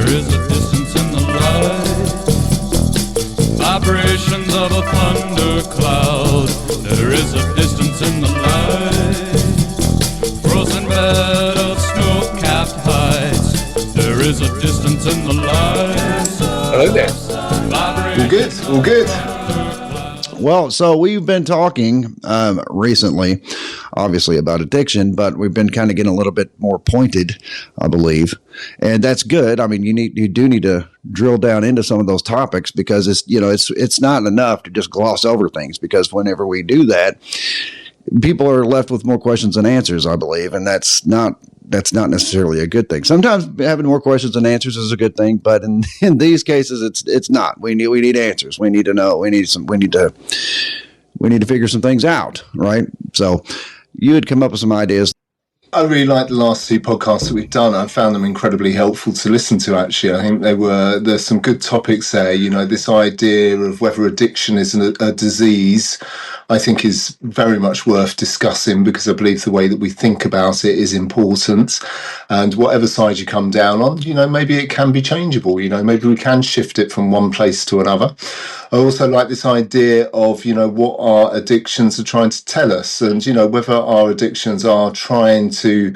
There is a distance in the light, vibrations of a thundercloud. There is a distance in the light, frozen bed of snow-capped heights. There is a distance in the light. Hello there. All good, all good. Well, so we've been talking recently, obviously, about addiction, but we've been kind of getting a little bit more pointed, I believe, and that's good. I mean, you do need to drill down into some of those topics because it's not enough to just gloss over things, because whenever we do that, people are left with more questions than answers, I believe, and that's not necessarily a good thing. Sometimes having more questions than answers is a good thing, but in these cases, it's not. We need answers. We need to know. We need to figure some things out, right? So you had come up with some ideas. I really like the last two podcasts that we've done. I found them incredibly helpful to listen to, actually. I think there's some good topics there. You know, this idea of whether addiction is a disease, I think is very much worth discussing, because I believe the way that we think about it is important. And whatever side you come down on, maybe it can be changeable. Maybe we can shift it from one place to another. I also like this idea of, what our addictions are trying to tell us, and, whether our addictions are trying to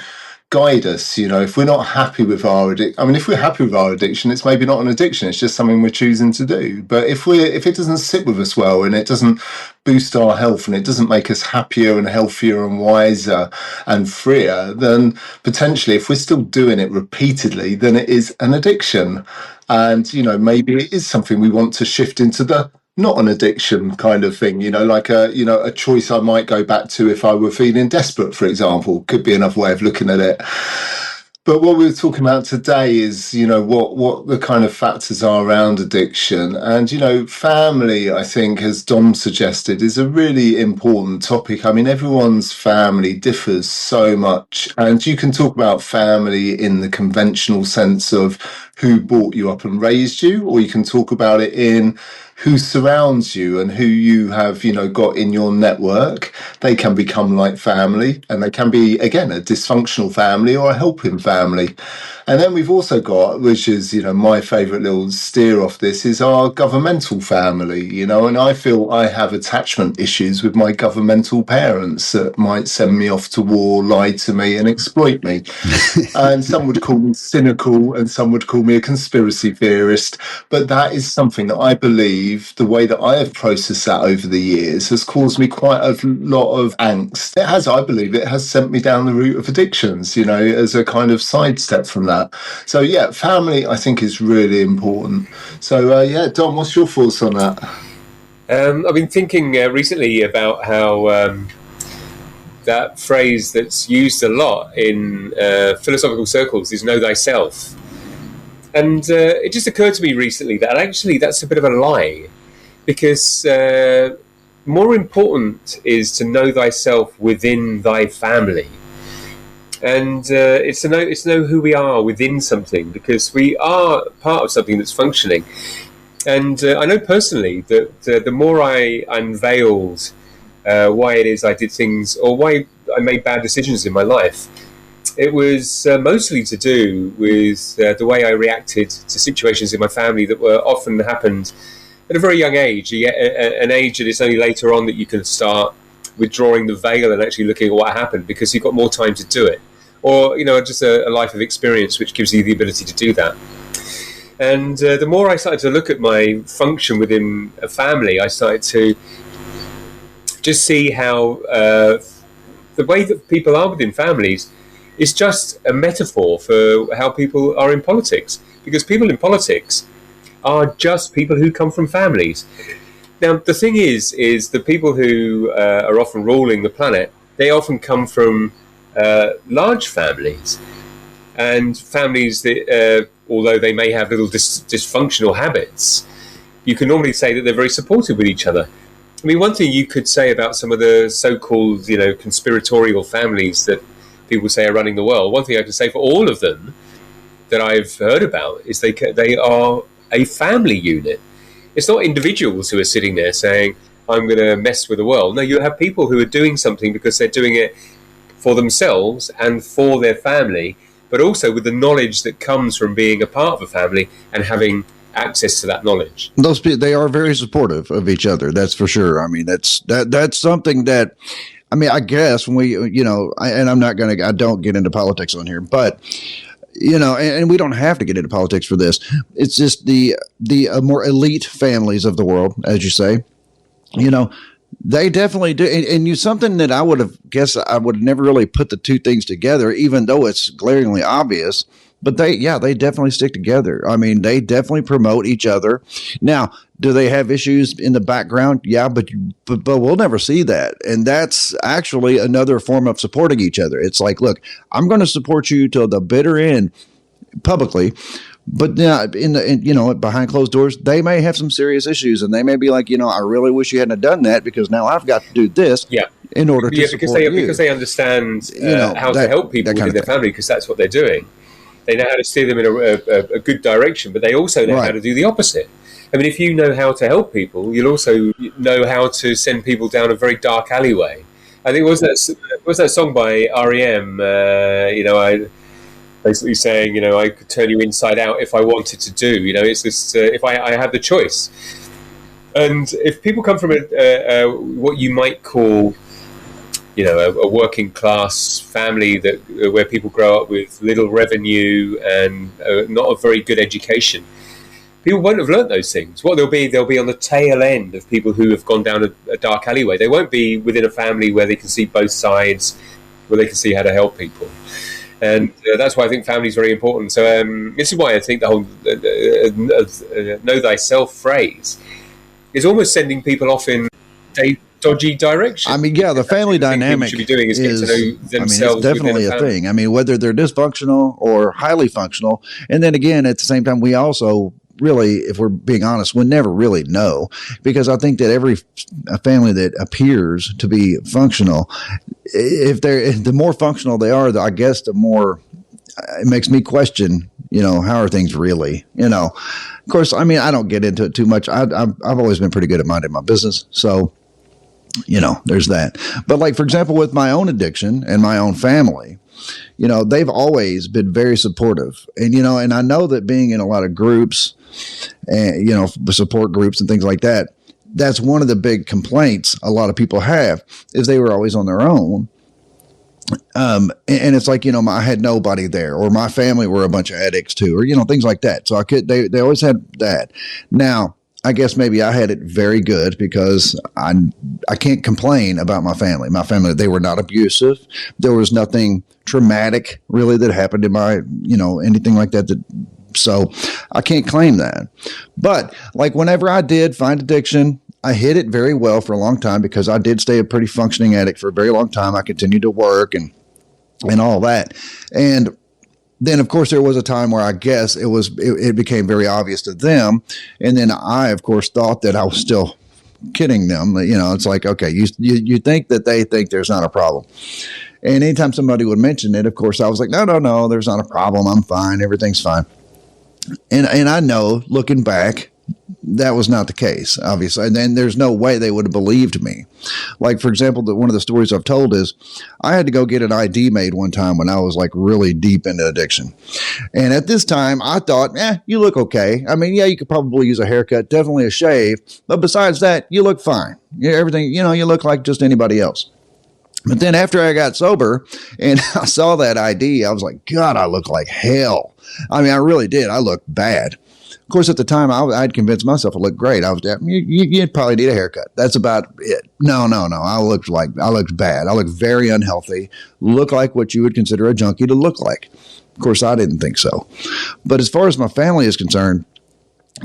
guide us. If we're not happy with if we're happy with our addiction, it's maybe not an addiction, it's just something we're choosing to do. But if it doesn't sit with us well, and it doesn't boost our health, and it doesn't make us happier and healthier and wiser and freer, then potentially, if we're still doing it repeatedly, then it is an addiction. And, maybe it is something we want to shift into the not an addiction kind of thing, like a choice I might go back to if I were feeling desperate, for example, could be another way of looking at it. But what we're talking about today is, what the kind of factors are around addiction. And, family, I think, as Dom suggested, is a really important topic. I mean, everyone's family differs so much. And you can talk about family in the conventional sense of who brought you up and raised you, or you can talk about it in who surrounds you and who you have, got in your network. They can become like family, and they can be, again, a dysfunctional family or a helping family. And then we've also got, which is, my favourite little steer off this, is our governmental family, and I feel I have attachment issues with my governmental parents that might send me off to war, lie to me and exploit me. And some would call me cynical, and some would call me a conspiracy theorist. But that is something that I believe, the way that I have processed that over the years, has caused me quite a lot of angst. I believe it has sent me down the route of addictions, as a kind of sidestep from that. So, yeah, family, I think, is really important. So, Dom, what's your thoughts on that? I've been thinking recently about how that phrase that's used a lot in philosophical circles is know thyself. And it just occurred to me recently that actually that's a bit of a lie, because more important is to know thyself within thy family. And it's to know who we are within something, because we are part of something that's functioning. And I know personally that the more I unveiled why it is I did things, or why I made bad decisions in my life, it was mostly to do with the way I reacted to situations in my family that were often happened at a very young age, an age that it's only later on that you can start withdrawing the veil and actually looking at what happened, because you've got more time to do it. Or, just a life of experience which gives you the ability to do that. And the more I started to look at my function within a family, I started to just see how the way that people are within families is just a metaphor for how people are in politics. Because people in politics are just people who come from families. Now, the thing is the people who are often ruling the planet, they often come from large families, and families that, although they may have little dysfunctional habits, you can normally say that they're very supportive with each other. I mean, one thing you could say about some of the so-called, conspiratorial families that people say are running the world, one thing I can say for all of them that I've heard about is they are a family unit. It's not individuals who are sitting there saying, I'm going to mess with the world. No, you have people who are doing something because they're doing it for themselves and for their family, but also with the knowledge that comes from being a part of a family and having access to that knowledge. Those people, they are very supportive of each other. That's for sure. I mean, that's something that, I mean, I guess when we, and I don't get into politics on here, but, and we don't have to get into politics for this. It's just the more elite families of the world, as you say, they definitely do. And something that I would have never really put the two things together, even though it's glaringly obvious. But they definitely stick together. I mean, they definitely promote each other. Now, do they have issues in the background? Yeah, but we'll never see that. And that's actually another form of supporting each other. It's like, look, I'm going to support you till the bitter end publicly. But now, behind closed doors, they may have some serious issues, and they may be like, I really wish you hadn't done that because now I've got to do this. Yeah. In order to support you. Because they understand how to help people within their family, because that's what they're doing. They know how to steer them in a good direction, but they also know how to do the opposite. I mean, if you know how to help people, you'll also know how to send people down a very dark alleyway. I think was that song by R.E.M. I basically saying, I could turn you inside out if I wanted to do. It's this if I had the choice. And if people come from what you might call, a working class family where people grow up with little revenue and not a very good education, people won't have learnt those things. What they'll be on the tail end of people who have gone down a dark alleyway. They won't be within a family where they can see both sides, where they can see how to help people. And that's why I think family is very important. So this is why I think the whole know thyself phrase is almost sending people off in a dodgy direction. I mean, yeah, the family dynamic should be doing is get to know themselves. It's definitely a thing. I mean, whether they're dysfunctional or highly functional. And then again, at the same time, we also really, if we're being honest, we'll never really know, because I think that every family that appears to be functional, the more functional they are, I guess the more it makes me question, how are things really, Of course, I mean, I don't get into it too much. I've always been pretty good at minding my business. So, there's that. But like, for example, with my own addiction and my own family, they've always been very supportive. And, and I know that being in a lot of groups and, support groups and things like that, that's one of the big complaints a lot of people have is they were always on their own. And it's like, I had nobody there, or my family were a bunch of addicts too, or, things like that. So they always had that. Now, I guess maybe I had it very good because I can't complain about my family. My family, they were not abusive. There was nothing traumatic really that happened in my, anything like that. So I can't claim that. But like whenever I did find addiction, I hid it very well for a long time because I did stay a pretty functioning addict for a very long time. I continued to work and all that. And then, of course, there was a time where I guess it became very obvious to them. And then I, of course, thought that I was still kidding them. It's like, okay, you think that they think there's not a problem. And anytime somebody would mention it, of course, I was like, no, there's not a problem. I'm fine. Everything's fine. And I know, looking back, that was not the case, obviously. And then there's no way they would have believed me. Like, for example, one of the stories I've told is I had to go get an ID made one time when I was like really deep into addiction. And at this time, I thought, you look okay. I mean, yeah, you could probably use a haircut, definitely a shave. But besides that, you look fine. Everything, you look like just anybody else. But then after I got sober and I saw that ID, I was like, God, I look like hell. I mean, I really did. I looked bad. Of course, at the time, I'd convinced myself I looked great. I was, you'd probably need a haircut. That's about it. No. I looked bad. I looked very unhealthy. Looked like what you would consider a junkie to look like. Of course, I didn't think so. But as far as my family is concerned,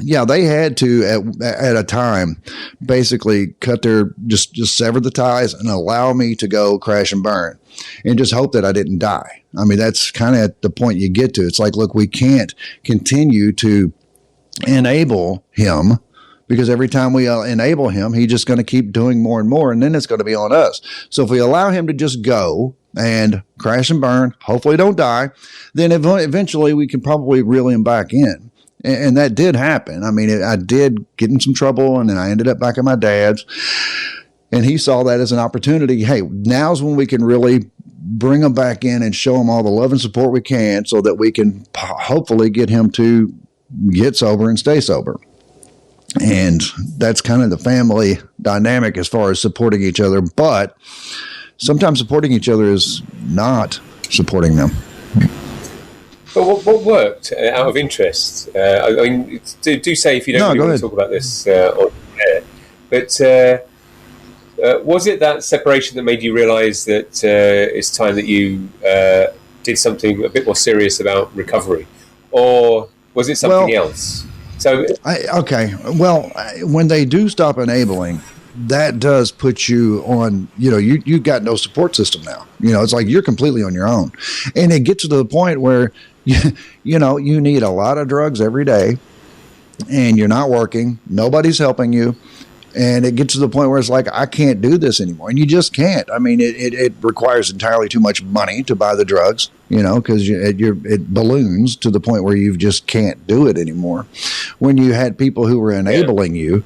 yeah, they had to at a time basically cut just sever the ties and allow me to go crash and burn and just hope that I didn't die. I mean, that's kind of at the point you get to. It's like, look, we can't continue to enable him, because every time we enable him, he's just going to keep doing more and more, and then it's going to be on us. So if we allow him to just go and crash and burn, hopefully don't die, then eventually we can probably reel him back in. And that did happen. I mean, I did get in some trouble, and then I ended up back at my dad's. And he saw that as an opportunity. Hey, now's when we can really bring him back in and show him all the love and support we can so that we can hopefully get him to get sober and stay sober. And that's kind of the family dynamic as far as supporting each other. But sometimes supporting each other is not supporting them. But what worked out of interest? I mean, do say if you don't really want to talk about this on air. But was it that separation that made you realise that it's time that you did something a bit more serious about recovery? Or was it something else? So, when they do stop enabling, that does put you on, you got no support system now. It's like you're completely on your own. And it gets to the point where, you need a lot of drugs every day and you're not working. Nobody's helping you. And it gets to the point where it's like, I can't do this anymore. And you just can't. I mean, it requires entirely too much money to buy the drugs, because it balloons to the point where you just can't do it anymore. When you had people who were enabling you,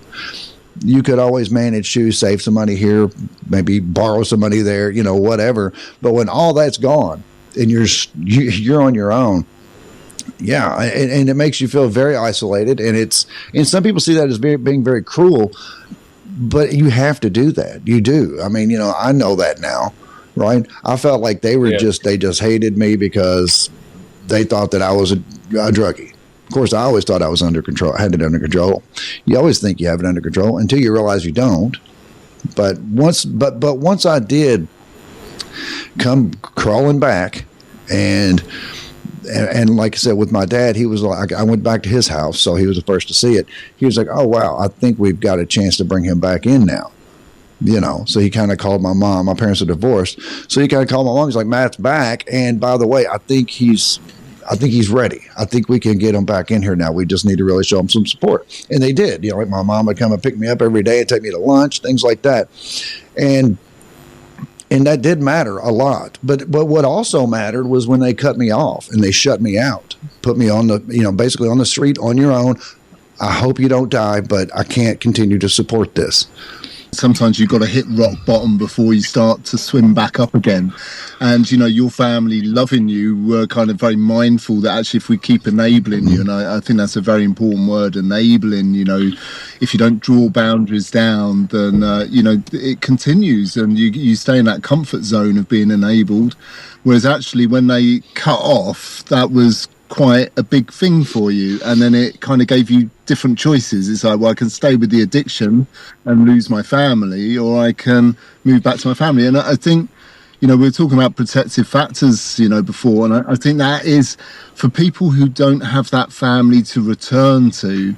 you could always manage to save some money here, maybe borrow some money there, whatever. But when all that's gone and you're on your own, and it makes you feel very isolated. And some people see that as being very cruel. But you have to do that. You do. I mean, I know that now, right? I felt like they were they just hated me because they thought that I was a druggie. Of course, I always thought I was under control. I had it under control. You always think you have it under control until you realize you don't. But once I did come crawling back and like I said, with my dad, he was like, I went back to his house, so he was the first to see it. He was like, oh, wow, I think we've got a chance to bring him back in now. So he kind of called my mom. My parents are divorced. So he kind of called my mom. He's like, Matt's back. And by the way, I think he's ready. I think we can get him back in here now. We just need to really show him some support. And they did. Like my mom would come and pick me up every day and take me to lunch, things like that. And that did matter a lot. But what also mattered was when they cut me off and they shut me out, put me on the, basically on the street on your own. I hope you don't die, but I can't continue to support this. Sometimes you've got to hit rock bottom before you start to swim back up again. And, your family loving you were kind of very mindful that actually if we keep enabling you, and I think that's a very important word, enabling, if you don't draw boundaries down, then, it continues and you stay in that comfort zone of being enabled. Whereas actually when they cut off, that was quite a big thing for you, and then it kind of gave you different choices. It's like, well, I can stay with the addiction and lose my family, or I can move back to my family. And I think, we were talking about protective factors, before, and I think that is for people who don't have that family to return to.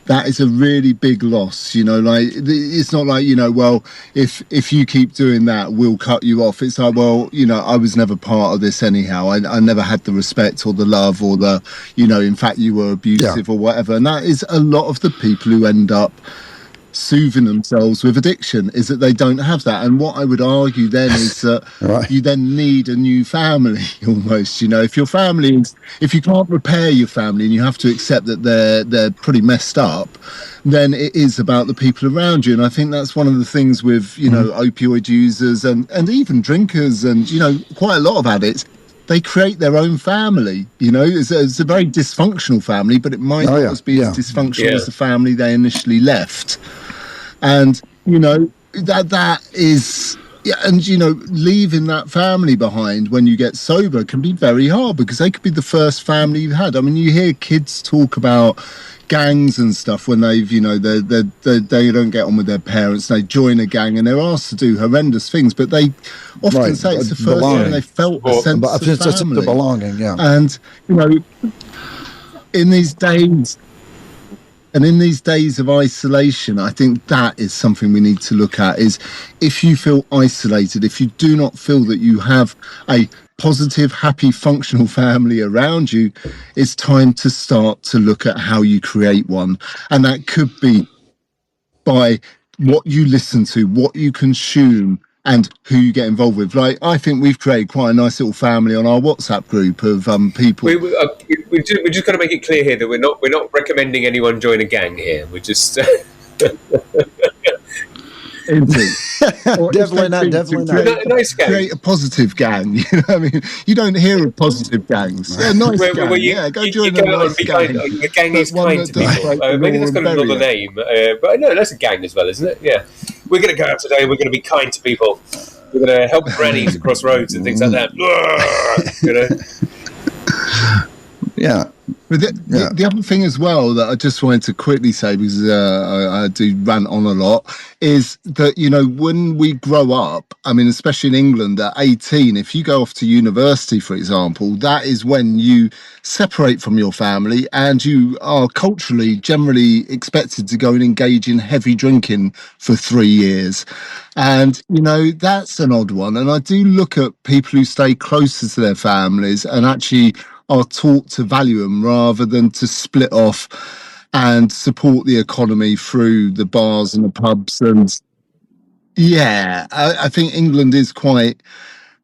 That is a really big loss, like it's not like, well, if you keep doing that, we'll cut you off. It's like, well, I was never part of this anyhow. I never had the respect or the love or the, in fact, you were abusive or whatever. And that is a lot of the people who end up soothing themselves with addiction, is that they don't have that. And what I would argue then is that you then need a new family almost. If your family is, if you can't repair your family and you have to accept that they're pretty messed up, then it is about the people around you. And I think that's one of the things with opioid users and even drinkers and quite a lot of addicts. They create their own family. It's a very dysfunctional family, but it might not be as dysfunctional as the family they initially left. And that is, and leaving that family behind when you get sober can be very hard, because they could be the first family you had. I mean, you hear kids talk about gangs and stuff when they've they don't get on with their parents, they join a gang and they're asked to do horrendous things, but they often say it's the first time they felt a sense of family, the belonging. And in these days of isolation, I think that is something we need to look at, is if you feel isolated, if you do not feel that you have a positive, happy, functional family around you, it's time to start to look at how you create one. And that could be by what you listen to, what you consume, and who you get involved with. Like, I think we've created quite a nice little family on our WhatsApp group of people. We've just got to make it clear here that we're not recommending anyone join a gang here. We're just Indeed. Or Definitely not. Definitely not. Nice gang. Create a positive gang. You know what I mean? You don't hear of positive gangs. A nice gang. Go join a nice gang. The gang is kind to people. Maybe that's got another name. But no, that's a gang as well, isn't it? Yeah. We're going to go out today and we're going to be kind to people. We're going to help grannies across roads and things like that. You know? Yeah. But the other thing as well that I just wanted to quickly say, because I do rant on a lot, is that, you know, when we grow up, I mean, especially in England at 18, if you go off to university, for example, that is when you separate from your family and you are culturally generally expected to go and engage in heavy drinking for 3 years. And, you know, that's an odd one. And I do look at people who stay closer to their families and actually are taught to value them rather than to split off and support the economy through the bars and the pubs. And yeah, I think England is quite,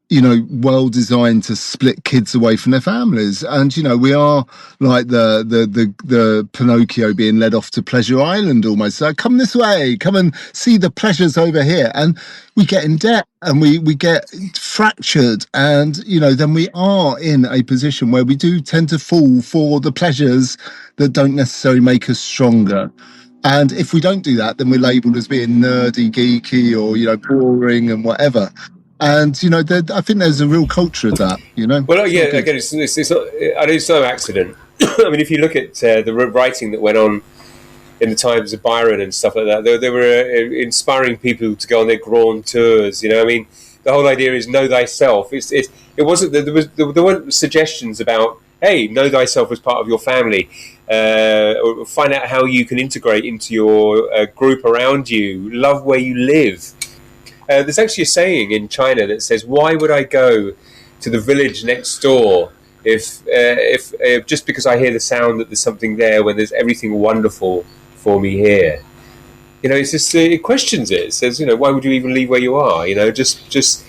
you know, well designed to split kids away from their families. And, you know, we are like the Pinocchio being led off to Pleasure Island almost. Like, come this way, come and see the pleasures over here. And we get in debt and we get fractured. And, you know, then we are in a position where we do tend to fall for the pleasures that don't necessarily make us stronger. And if we don't do that, then we're labelled as being nerdy, geeky, or, you know, boring and whatever. And, you know, I think there's a real culture of that, you know? Well, yeah, again, it's no accident. I mean, if you look at the writing that went on in the times of Byron and stuff like that, they were inspiring people to go on their grand tours, you know? I mean, the whole idea is know thyself. It wasn't, there weren't suggestions about, hey, know thyself as part of your family, or find out how you can integrate into your group around you, love where you live. There's actually a saying in China that says, "Why would I go to the village next door if just because I hear the sound that there's something there when there's everything wonderful for me here?" You know, it's just it questions it. It says, you know, why would you even leave where you are? You know, just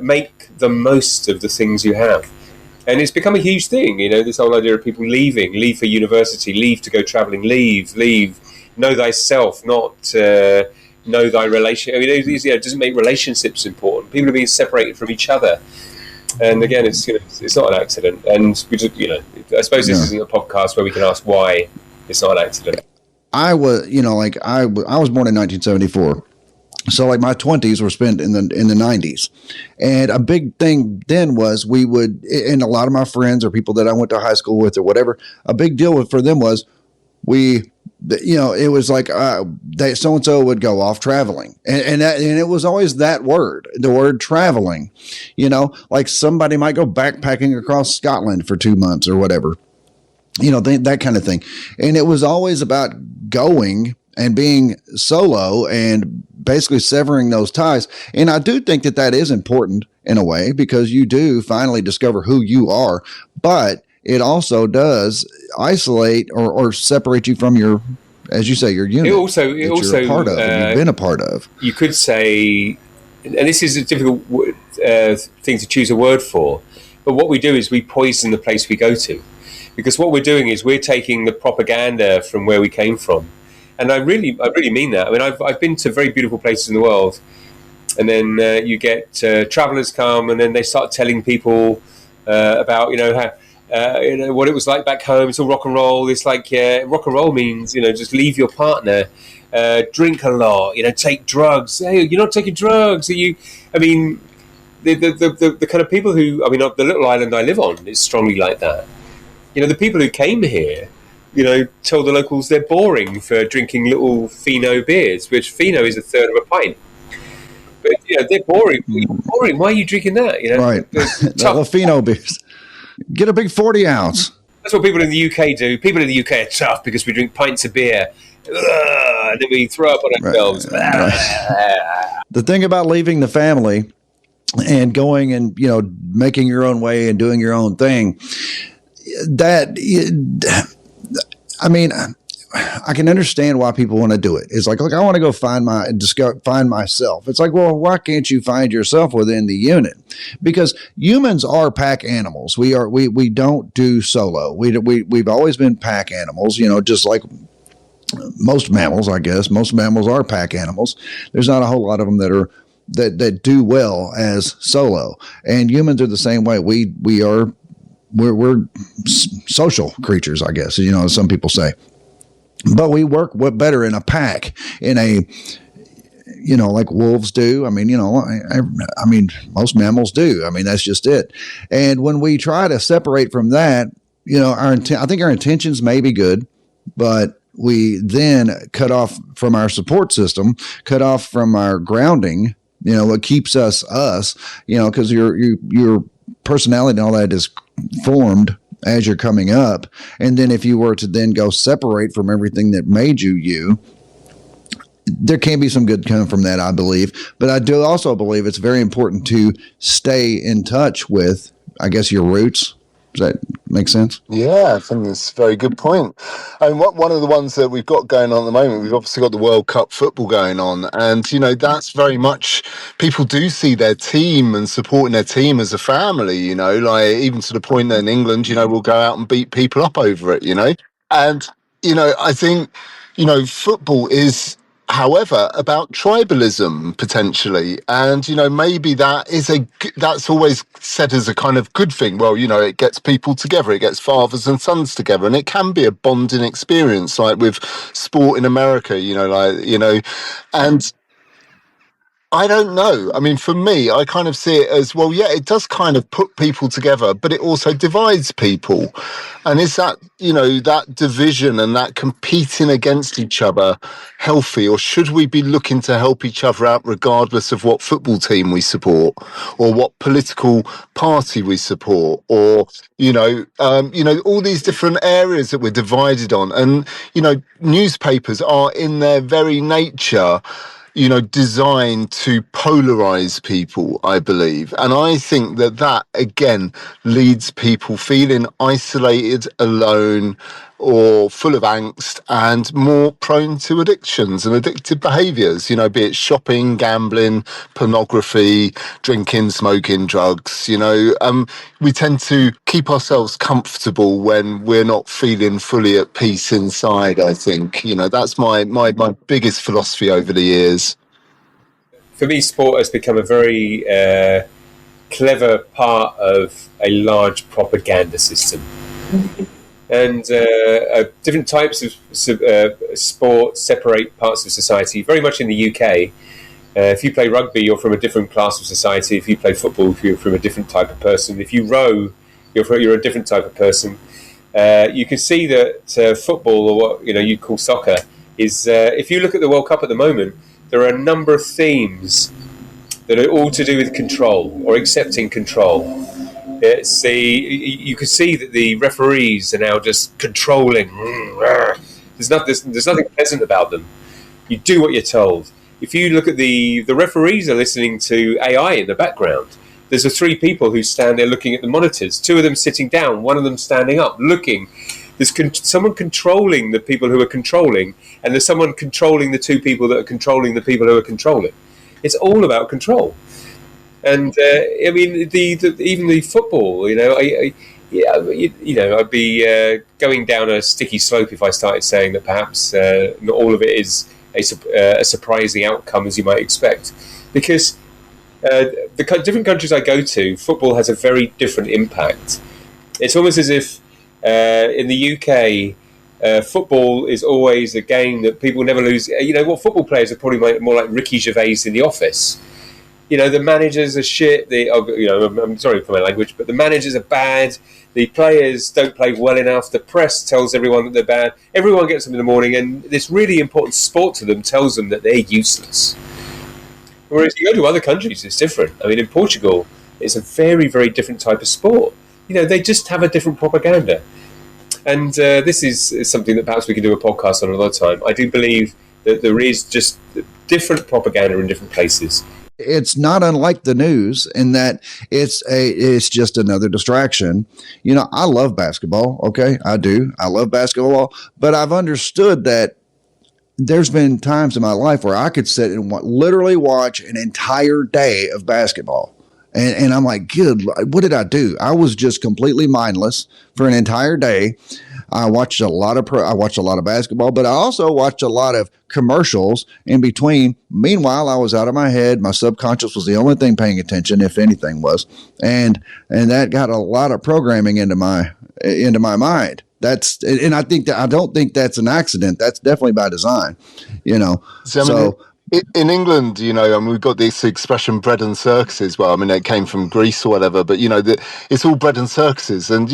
make the most of the things you have. And it's become a huge thing. You know, this whole idea of people leave for university, leave to go travelling, leave, know thyself, not. Know thy relation. I mean, it doesn't make relationships important. People are being separated from each other, and again, it's not an accident. And we just, you know, I suppose this isn't a podcast where we can ask why it's not an accident. I was, you know, like I was born in 1974, so like my 20s were spent in the 90s, and a big thing then was we would, and a lot of my friends or people that I went to high school with or whatever, a big deal for them was we. You know, it was like so and so would go off traveling, and it was always that word, the word traveling. You know, like somebody might go backpacking across Scotland for 2 months or whatever. You know, that kind of thing, and it was always about going and being solo and basically severing those ties. And I do think that is important in a way because you do finally discover who you are, but it also does isolate or separate you from your, as you say, your unit. It also you're a part of, and you've been a part of. You could say, and this is a difficult thing to choose a word for, but what we do is we poison the place we go to, because what we're doing is we're taking the propaganda from where we came from, and I really mean that. I mean, I've been to very beautiful places in the world, and then you get travellers come, and then they start telling people about, you know, how. You know what it was like back home. It's all rock and roll. It's like rock and roll means, you know, just leave your partner, drink a lot, you know, take drugs. Hey, you're not taking drugs, are you? I mean, the kind of people who, I mean, the little island I live on is strongly like that. You know, the people who came here, you know, told the locals they're boring for drinking little Fino beers, which Fino is a third of a pint. But you know, they're boring. Boring. Why are you drinking that? You know, right? The Fino beers. Get a big 40-ounce. That's what people in the UK do. People in the UK are tough because we drink pints of beer. And then we throw up on ourselves. Right. The thing about leaving the family and going and, you know, making your own way and doing your own thing, I mean, I can understand why people want to do it. It's like, look, I want to go find myself. It's like, well, why can't you find yourself within the unit? Because humans are pack animals. We don't do solo. We've always been pack animals, you know, just like most mammals, I guess. Most mammals are pack animals. There's not a whole lot of them that do well as solo. And humans are the same way. We're social creatures, I guess, as some people say. But we work better in a pack, in a, like wolves do. I mean, I mean, most mammals do. I mean, that's just it. And when we try to separate from that, I think our intentions may be good, but we then cut off from our support system, cut off from our grounding, what keeps us, because your personality and all that is formed as you're coming up. And then if you were to then go separate from everything that made you, there can be some good come from that, I believe. But I do also believe it's very important to stay in touch with, I guess, your roots. Does that make sense? Yeah, I think that's a very good point. And one of the ones that we've got going on at the moment, we've obviously got the World Cup football going on. And, that's very much, people do see their team and supporting their team as a family, like even to the point that in England, we'll go out and beat people up over it, And, I think, football is, however, about tribalism potentially, and maybe that's always said as a kind of good thing. Well, it gets people together, it gets fathers and sons together, and it can be a bonding experience, like with sport in America. And I don't know. I mean, for me, I kind of see it as, well, yeah, it does kind of put people together, but it also divides people. And is that, that division and that competing against each other healthy, or should we be looking to help each other out regardless of what football team we support or what political party we support, or, all these different areas that we're divided on. And, newspapers are in their very nature designed to polarize people, I believe. And I think that again leads people feeling isolated, alone, or full of angst, and more prone to addictions and addictive behaviors, be it shopping, gambling, pornography, drinking, smoking, drugs. We tend to keep ourselves comfortable when we're not feeling fully at peace inside, I think. That's my biggest philosophy over the years. For me, sport has become a very clever part of a large propaganda system. And different types of sport separate parts of society, very much in the UK. If you play rugby, you're from a different class of society. If you play football, you're from a different type of person. If you row, you're a different type of person. You can see that football, or what you'd call soccer, is if you look at the World Cup at the moment, there are a number of themes that are all to do with control or accepting control. You can see that the referees are now just controlling. There's nothing pleasant about them. You do what you're told. If you look at the referees are listening to AI in the background. There's the three people who stand there looking at the monitors. Two of them sitting down, one of them standing up, looking. There's someone controlling the people who are controlling, and there's someone controlling the two people that are controlling the people who are controlling. It's all about control. And I mean, even the football. I'd be going down a sticky slope if I started saying that perhaps not all of it is a surprising outcome as you might expect, because the different countries I go to, football has a very different impact. It's almost as if in the UK, football is always a game that people never lose. Football players are probably more like Ricky Gervais in The Office. The managers are shit. I'm sorry for my language, but the managers are bad. The players don't play well enough. The press tells everyone that they're bad. Everyone gets them in the morning, and this really important sport to them tells them that they're useless. Whereas you go to other countries, it's different. I mean, in Portugal, it's a very, very different type of sport. They just have a different propaganda. And this is something that perhaps we can do a podcast on another time. I do believe that there is just different propaganda in different places. It's not unlike the news in that it's just another distraction. I love basketball. Okay, I do. I love basketball, but I've understood that there's been times in my life where I could sit and literally watch an entire day of basketball. And I'm like, good, what did I do? I was just completely mindless for an entire day. I watched a lot of basketball, but I also watched a lot of commercials in between. Meanwhile, I was out of my head. My subconscious was the only thing paying attention, if anything was, and that got a lot of programming into my mind. And I don't think that's an accident. That's definitely by design, you know. So in England, we've got this expression bread and circuses. Well, I mean, it came from Greece or whatever, but, it's all bread and circuses. And,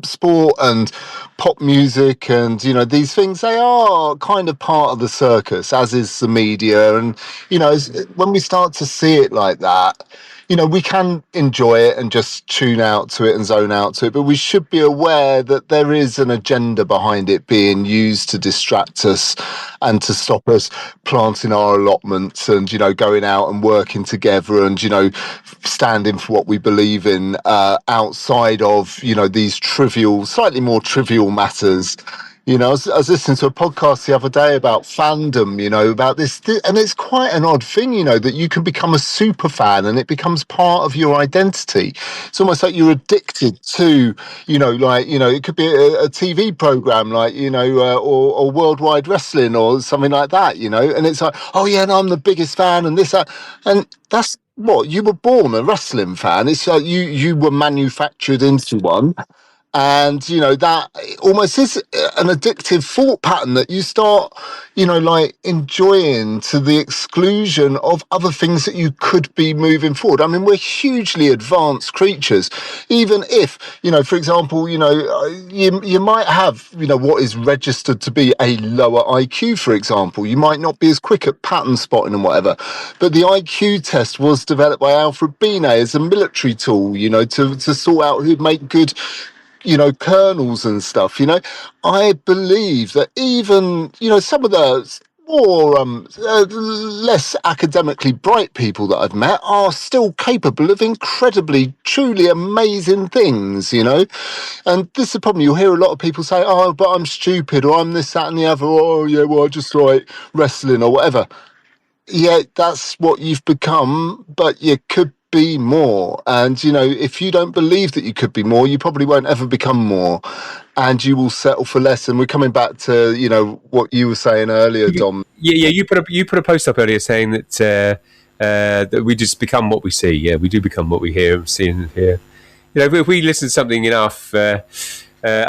sport and pop music and, these things, they are kind of part of the circus, as is the media. And, when we start to see it like that, we can enjoy it and just tune out to it and zone out to it, but we should be aware that there is an agenda behind it being used to distract us and to stop us planting our allotments and, going out and working together and, standing for what we believe in outside of, these slightly more trivial matters. I was listening to a podcast the other day about fandom, about this, and it's quite an odd thing, that you can become a super fan and it becomes part of your identity. It's almost like you're addicted to, it could be a TV program, like, or worldwide wrestling or something like that, and it's like, oh yeah, and I'm the biggest fan and this, that, and that's what you were born a wrestling fan. It's like you were manufactured into one. And, that almost is an addictive thought pattern that you start, enjoying to the exclusion of other things that you could be moving forward. I mean, we're hugely advanced creatures, even if, for example, you might have, what is registered to be a lower IQ, for example. You might not be as quick at pattern spotting and whatever. But the IQ test was developed by Alfred Binet as a military tool, to sort out who'd make good kernels and stuff. I believe that even, some of the more less academically bright people that I've met are still capable of incredibly, truly amazing things, And this is the problem. You'll hear a lot of people say, oh, but I'm stupid, or I'm this, that, and the other, or, oh, yeah, well, I just like wrestling or whatever. Yeah, that's what you've become, but you could be more. And, if you don't believe that you could be more, you probably won't ever become more. And you will settle for less. And we're coming back to, what you were saying earlier, Dom. Yeah. You put a post up earlier saying that that we just become what we see. Yeah, we do become what we hear, see, and hear. If we listen to something enough, I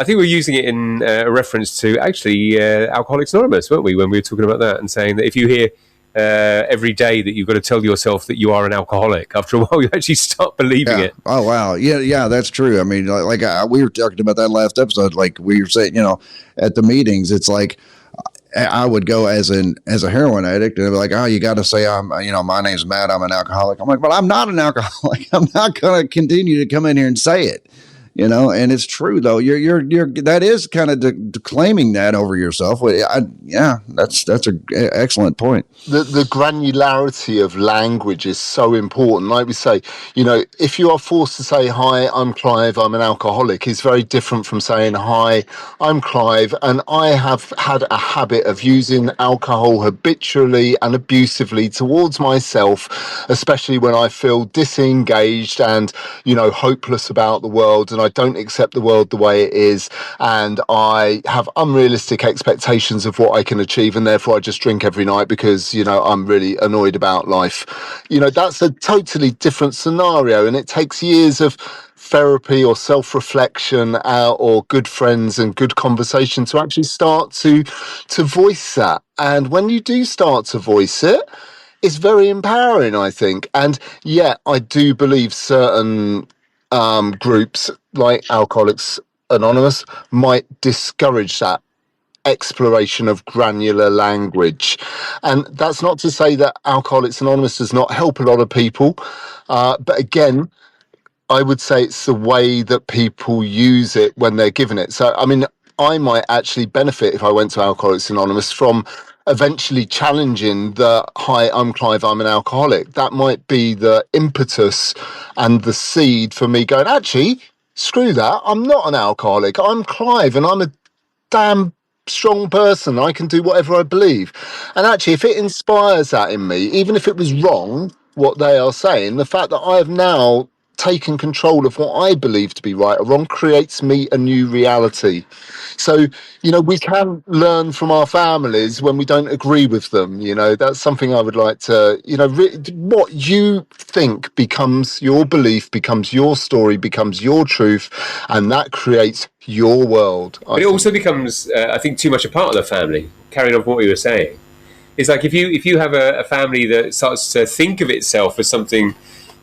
think we're using it in a reference to actually Alcoholics Anonymous, weren't we, when we were talking about that and saying that if you hear every day that you've got to tell yourself that you are an alcoholic, after a while you actually start believing it. Oh wow, yeah, that's true. I mean, we were talking about that last episode. Like we were saying, at the meetings, it's like I would go as a heroin addict, and they'd be like, "Oh, you got to say my name's Matt. I'm an alcoholic." I'm like, "Well, I'm not an alcoholic. I'm not going to continue to come in here and say it." And it's true though. You're that is kind of claiming that over yourself. That's an excellent point. The granularity of language is so important. Like we say, if you are forced to say, hi, I'm Clive, I'm an alcoholic, is very different from saying, hi, I'm Clive, and I have had a habit of using alcohol habitually and abusively towards myself, especially when I feel disengaged and, hopeless about the world, and I don't accept the world the way it is, and I have unrealistic expectations of what I can achieve, and therefore I just drink every night because I'm really annoyed about life. That's a totally different scenario, and it takes years of therapy or self-reflection or good friends and good conversation to actually start to voice that. And when you do start to voice it, it's very empowering, I think. And yeah, I do believe certain groups like Alcoholics Anonymous might discourage that exploration of granular language. And that's not to say that Alcoholics Anonymous does not help a lot of people. But again, I would say it's the way that people use it when they're given it. So, I mean, I might actually benefit if I went to Alcoholics Anonymous from eventually challenging the, hi, I'm Clive, I'm an alcoholic. That might be the impetus and the seed for me going, actually, screw that. I'm not an alcoholic. I'm Clive, and I'm a damn strong person. I can do whatever I believe. And actually, if it inspires that in me, even if it was wrong, what they are saying, the fact that I have now taken control of what I believe to be right or wrong creates me a new reality. So, we can learn from our families when we don't agree with them. That's something I would like to, what you think becomes your belief, becomes your story, becomes your truth, and that creates your world. But it also becomes, I think, too much a part of the family. Carrying on from what you were saying, it's like if you have a family that starts to think of itself as something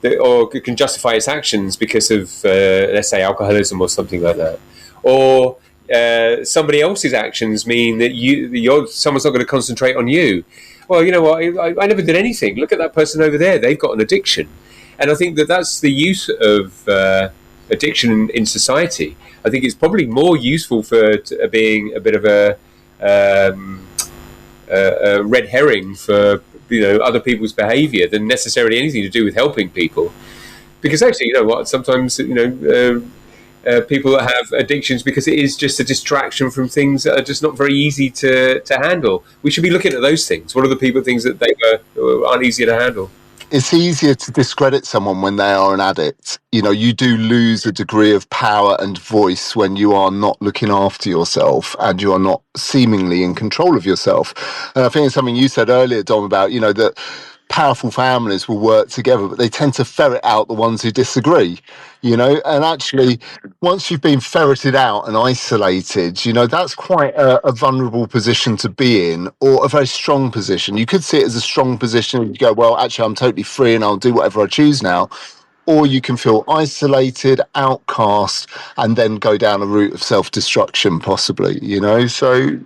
that, or can justify its actions because of, let's say, alcoholism or something like that, or somebody else's actions mean that someone's not going to concentrate on you. Well, you know what? I never did anything. Look at that person over there. They've got an addiction, and I think that's the use of addiction in society. I think it's probably more useful for being a bit of a red herring for other people's behaviour than necessarily anything to do with helping people. Because actually, you know what? Sometimes people that have addictions because it is just a distraction from things that are just not very easy to handle. We should be looking at those things. What are the things that aren't easier to handle? It's easier to discredit someone when they are an addict. You do lose a degree of power and voice when you are not looking after yourself and you are not seemingly in control of yourself. And I think it's something you said earlier, Dom, about, that powerful families will work together, but they tend to ferret out the ones who disagree, and actually once you've been ferreted out and isolated, that's quite a vulnerable position to be in, or a very strong position. You could see it as a strong position and you go, well, actually I'm totally free and I'll do whatever I choose now. Or you can feel isolated, outcast, and then go down a route of self-destruction possibly, so.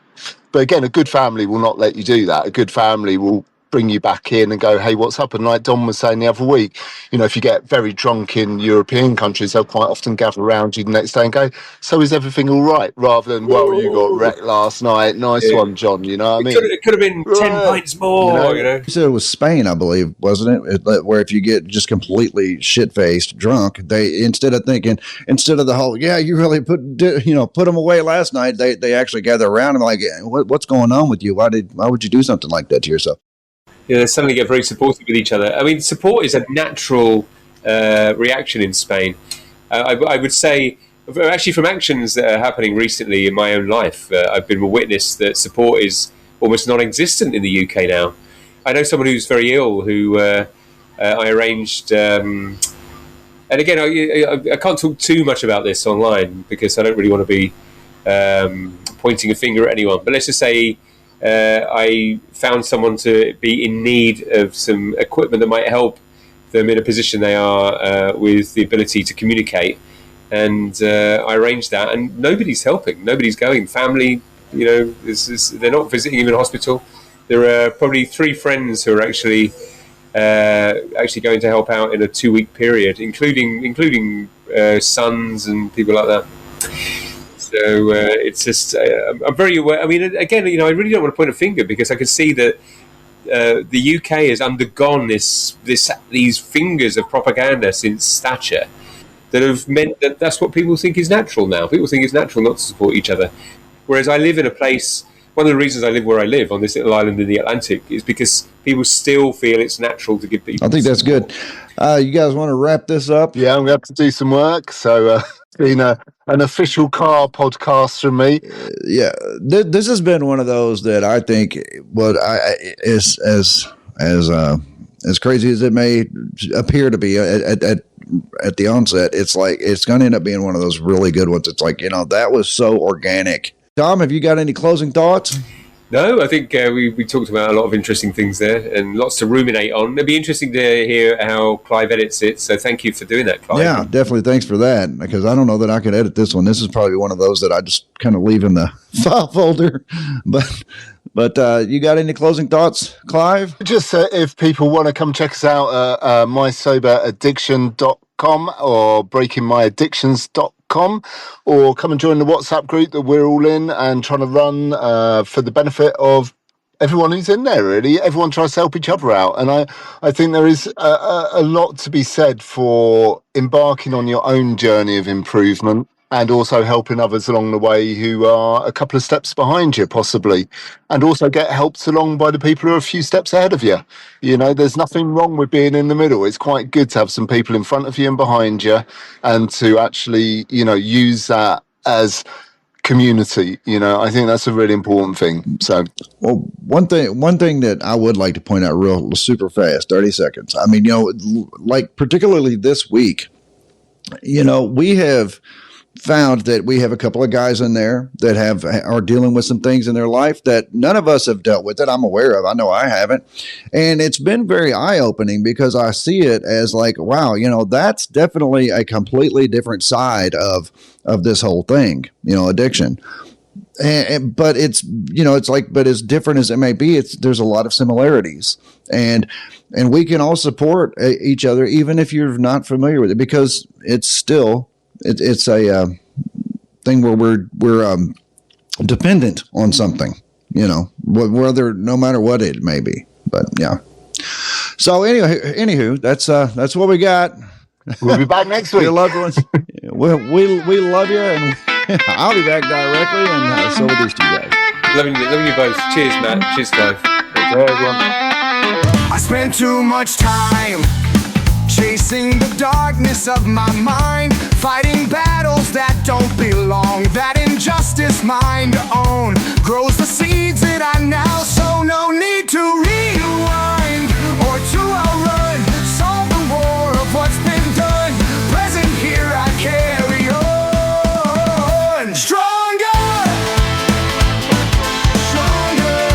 But again, a good family will not let you do that. A good family will bring you back in and go, hey, what's up? And like Don was saying the other week, if you get very drunk in European countries, they'll quite often gather around you the next day and go, so is everything all right? Rather than, well, you got wrecked last night. Nice one, John. You know what I mean? It could have been 10 pints more, You said it was Spain, I believe, wasn't it? Where if you get just completely shit-faced drunk, they, instead of the whole, yeah, you really put them away last night, they actually gather around and like, what's going on with you? Why would you do something like that to yourself? Yeah, they suddenly get very supportive with each other. I mean, support is a natural reaction in Spain. I would say, actually, from actions that are happening recently in my own life, I've been a witness that support is almost non-existent in the UK now. I know someone who's very ill who I arranged, and again, I can't talk too much about this online because I don't really want to be pointing a finger at anyone. But let's just say I found someone to be in need of some equipment that might help them in a position they are with the ability to communicate. And I arranged that, and nobody's helping. Nobody's going. Family, they're not visiting even hospital. There are probably 3 friends who are actually going to help out in a 2-week period, including sons and people like that. So it's just I'm very aware. I mean, again, I really don't want to point a finger because I can see that the UK has undergone these fingers of propaganda since Thatcher that have meant that that's what people think is natural now. People think it's natural not to support each other. Whereas I live in a place. One of the reasons I live where I live on this little island in the Atlantic is because people still feel it's natural to give people. I think that's good. You guys want to wrap this up? Yeah, I'm going to have to do some work. So it's been an official car podcast from me. Yeah, this has been one of those that I think is as crazy as it may appear to be at the onset. It's like it's going to end up being one of those really good ones. It's like that was so organic. Tom, have you got any closing thoughts? No, I think we talked about a lot of interesting things there and lots to ruminate on. It'd be interesting to hear how Clive edits it. So thank you for doing that, Clive. Yeah, definitely. Thanks for that, because I don't know that I could edit this one. This is probably one of those that I just kind of leave in the file folder. But you got any closing thoughts, Clive? Just if people want to come check us out at mysoberaddiction.com or breakingmyaddictions.com, or come and join the WhatsApp group that we're all in and trying to run for the benefit of everyone who's in there, really. Everyone tries to help each other out. And I think there is a lot to be said for embarking on your own journey of improvement and also helping others along the way who are a couple of steps behind you, possibly, and also get helped along by the people who are a few steps ahead of you. You know, there's nothing wrong with being in the middle. It's quite good to have some people in front of you and behind you, and to actually, you know, use that as community. You know, I think that's a really important thing. So, well, one thing that I would like to point out real super fast, 30 seconds. I mean, you know, like particularly this week, you know, we have found that we have a couple of guys in there that are dealing with some things in their life that none of us have dealt with, that I'm aware of. I know I haven't. And it's been very eye-opening, because I see it as like, wow, you know, that's definitely a completely different side of this whole thing, you know, addiction. But it's, you know, it's like, but as different as it may be, there's a lot of similarities, and we can all support each other, even if you're not familiar with it, because it's still, it's a thing where we're dependent on something, you know, whether, no matter what it may be. But yeah. So anywho, that's what we got. we'll be back next week. Your loved ones. we love you, and I'll be back directly, and so will these two guys. Loving you both. Cheers, Matt. Cheers, Clive. Hey, everyone. I spent too much time chasing the darkness of my mind, fighting battles that don't belong, that injustice mine to own grows the seeds that I now sow. No need to rewind or to outrun, solve the war of what's been done. Present here I carry on, stronger, stronger.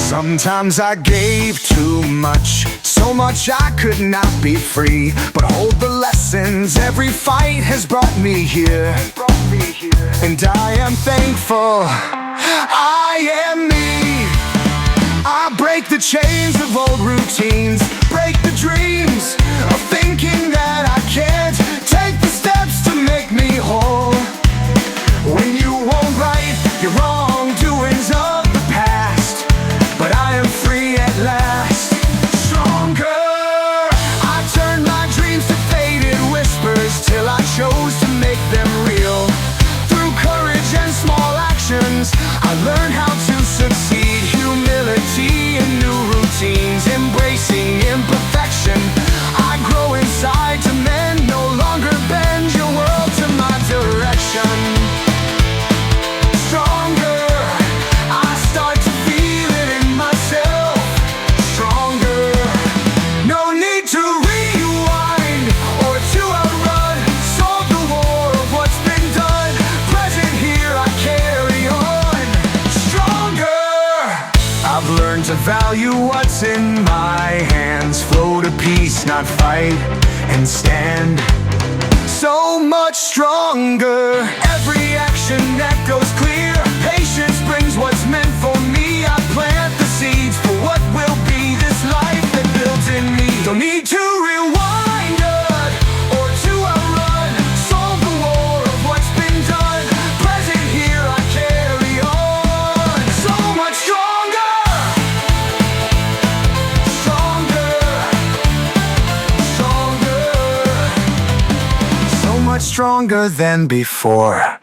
Sometimes I gave too much, so much I could not be free. But hold the lessons, every fight has brought me here. And I am thankful, I am me. I break the chains of old routines, break the dreams of thinking that I can't take the steps to make me whole. When you won't right your wrongdoings of the past, but I am free at last, stronger. I turned my dreams to faded whispers till I chose to make them real. Through courage and small actions, I learned how to succeed. Humility and new routines, embracing imperfection. I grow inside to mend, no longer bend your world to my direction. Stronger, I start to feel it in myself. Stronger, no need to rewind or to outrun, solve the war of what's been done. Present here I carry on, stronger. I've learned to value what's in my hands, flow to peace, not fight and stand. So much stronger, every action that goes clear. Patience brings what's meant for me. I plant the seeds for what will be this life that builds in me. Don't need to rewind or to outrun, solve the war of what's been done. Present here I carry on, so much stronger, stronger, stronger, so much stronger than before.